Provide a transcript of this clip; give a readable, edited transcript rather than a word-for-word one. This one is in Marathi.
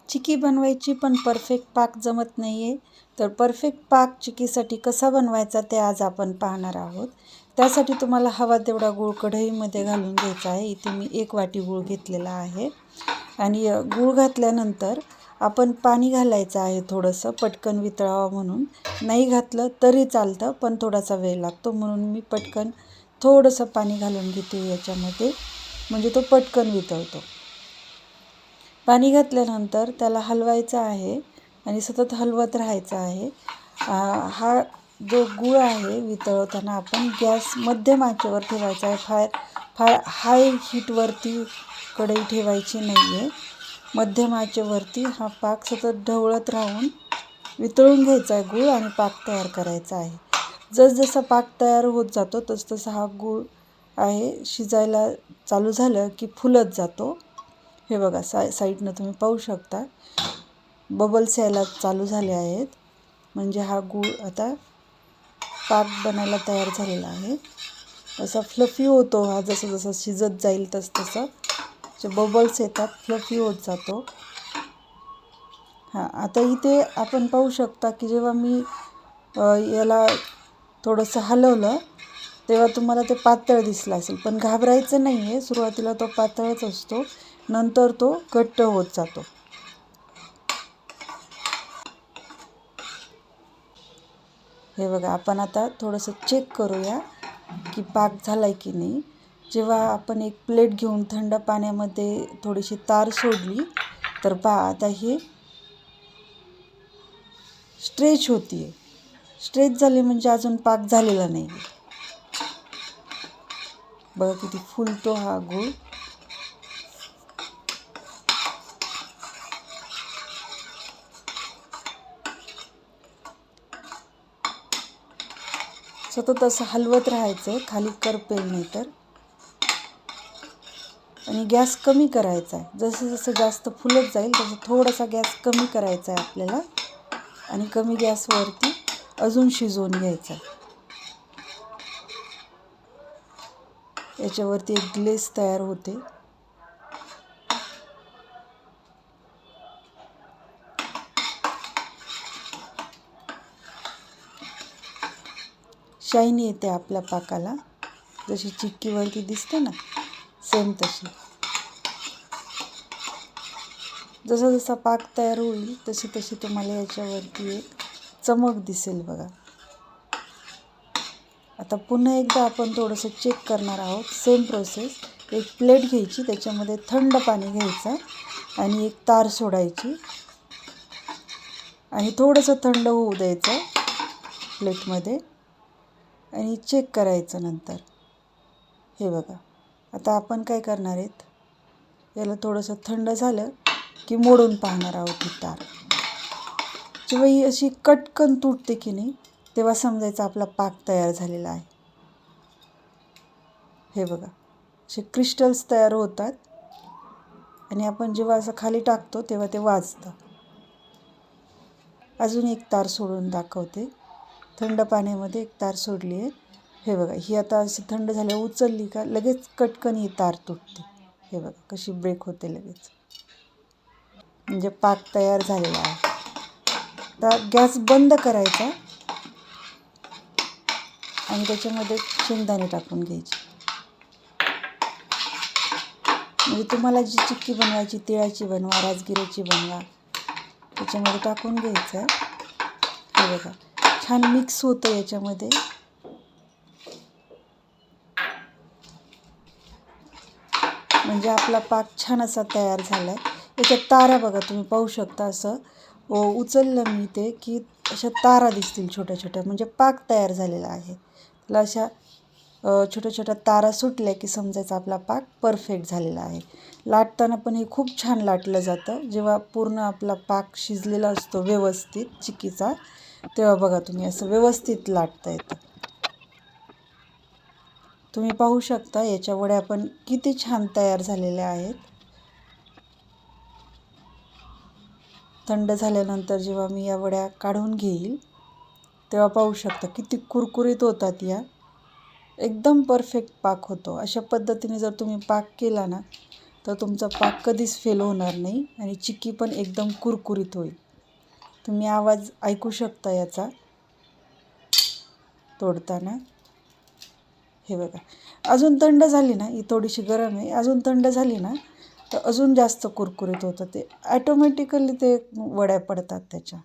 चिकी बनवायची पण परफेक्ट पाक जमत नाही आहे. तर परफेक्ट पाक चिकीसाठी कसा बनवायचा ते आज आपण पाहणार आहोत. त्यासाठी तुम्हाला हवा तेवढा गूळ कढईमध्ये घालून घ्यायचा आहे. इथे मी 1 वाटी गूळ घेतलेला आहे. आणि गूळ घातल्यानंतर आपण पाणी घालायचं आहे थोडंसं पटकन वितळावं म्हणून. नाही घातलं तरी चालतं पण थोडासा वेळ लागतो, म्हणून मी पटकन थोडंसं पाणी घालून घेते याच्यामध्ये, म्हणजे तो पटकन वितळतो. पाणी घातल्यानंतर त्याला हलवायचं आहे आणि सतत हलवत राहायचं आहे. हा जो गूळ आहे वितळवताना आपण गॅस मध्यम आचेवर ठेवायचा आहे. फार हाय हीटवरती कढई ठेवायची नाही आहे. मध्यम आचेवरती हा पाक सतत ढवळत राहून वितळून घ्यायचा आहे गूळ आणि पाक तयार करायचा आहे. जसजसा पाक तयार होत जातो तसतसा हा गूळ आहे शिजायला चालू झालं की फुलत जातो. हे बघा साईडनं तुम्ही पाहू शकता बबल्स यायला चालू झाले आहेत, म्हणजे हा गूळ आता पाक बनायला तयार झालेला आहे. असा फ्लफी होतो हा, जसं जसं शिजत जाईल तसं जे बबल्स येतात फ्लफी होत जातो. आता इथे आपण पाहू शकता की जेव्हा मी याला थोडंसं हलवलं तेव्हा तुम्हाला ते पातळ दिसलं असेल, पण घाबरायचं नाही आहे. सुरुवातीला तो पातळच असतो, नंतर तो घट्ट होत जातो. हे बघा, आपण आता थोडंसं चेक करूया की पाक झाला आहे की नाही. जेव्हा आपण एक प्लेट घेऊन थंड पाण्यामध्ये थोडीशी तार सोडली तर पहा आता हे स्ट्रेच होती आहे. स्ट्रेच झाली म्हणजे अजून पाक झालेला नाही आहे. बघा किती फुलतो हा गूळ. सतत असं हलवत राहायचं, खाली करपेल नाही तर. आणि गॅस कमी करायचा आहे. जसं जसं जास्त फुलत जाईल तसं थोडासा गॅस कमी करायचा आहे आपल्याला आणि कमी गॅसवरती अजून शिजवून घ्यायचा आहे. याच्यावरती एक ग्लेस तयार होते. शाईनी येते आपल्या पाकाला, जशी चिक्कीवरती दिसते ना सेम तशी. जसा जसा पाक तयार होईल तशी तशी तुम्हाला याच्यावरती एक चमक दिसेल बघा. आता पुन्हा एकदा आपण थोडंसं चेक करणार आहोत. Same process. एक प्लेट घ्यायची, त्याच्यामध्ये थंड पाणी घ्यायचं आणि एक तार सोडायची आणि थोडंसं थंड होऊ द्यायचं प्लेटमध्ये आणि चेक करायचं नंतर. हे बघा, आता आपण काय करणार आहेत, याला थोडंसं थंड झालं की मोडून पाहणार आहोत ही तार. जेव्हा ही अशी कटकन तुटते की नाही तेव्हा समजायचं आपला पाक तयार झालेला आहे. हे बघा, असे क्रिस्टल्स तयार होतात आणि आपण जेव्हा असं खाली टाकतो तेव्हा ते वाजतं. अजून एक तार सोडून दाखवते. थंड पाण्यामध्ये एक तार सोडली आहे. हे बघा, ही आता अशी थंड झाल्यावर उचलली का लगेच कटकन ही तार तुटते. हे बघा कशी ब्रेक होते लगेच, म्हणजे पाक तयार झालेला आहे. आता गॅस बंद करायचा आणि त्याच्यामध्ये शेंगदाणे टाकून घ्यायचे. म्हणजे तुम्हाला जी चिक्की बनवायची, तिळाची बनवा, राजगिऱ्याची बनवा, त्याच्यामध्ये टाकून घ्यायचं. हे बघा छान मिक्स होतं याच्यामध्ये. म्हणजे आपला पाक छान असा तयार झाला आहे. याच्यात तारा बघा तुम्ही पाहू शकता, असं उचललं मी ते की अशा तारा दिसतील छोट्या छोट्या, म्हणजे पाक तयार झालेला आहे. त्याला अशा छोट्या छोट्या तारा सुटल्या की समजायचं आपला पाक परफेक्ट झालेला आहे. लाटताना पण हे खूप छान लाटलं जातं. जेव्हा पूर्ण आपला पाक शिजलेला असतो व्यवस्थित चिक्कीचा, तेव्हा बघा तुम्ही असं व्यवस्थित लाटता येतं. तुम्ही पाहू शकता याच्या वड्या पण किती छान तयार झालेल्या आहेत. थंड झाल्यानंतर जेव्हा मी या वड्या काढून घेईल तेव्हा पाहू शकता किती कुरकुरीत होतात या. एकदम परफेक्ट पाक होतो. अशा पद्धतीने जर तुम्ही पाक केला ना तर तुमचा पाक कधीच फेल होणार नाही आणि चिक्की पण एकदम कुरकुरीत होईल. तुम्ही आवाज ऐकू शकता याचा तोडताना. हे बघा, अजून थंड झाली ना, ही थोडीशी गरम आहे, अजून थंड झाली ना तर अजून जास्त कुरकुरीत होतं. ते ॲटोमॅटिकली ते वड्या पडतात त्याच्या.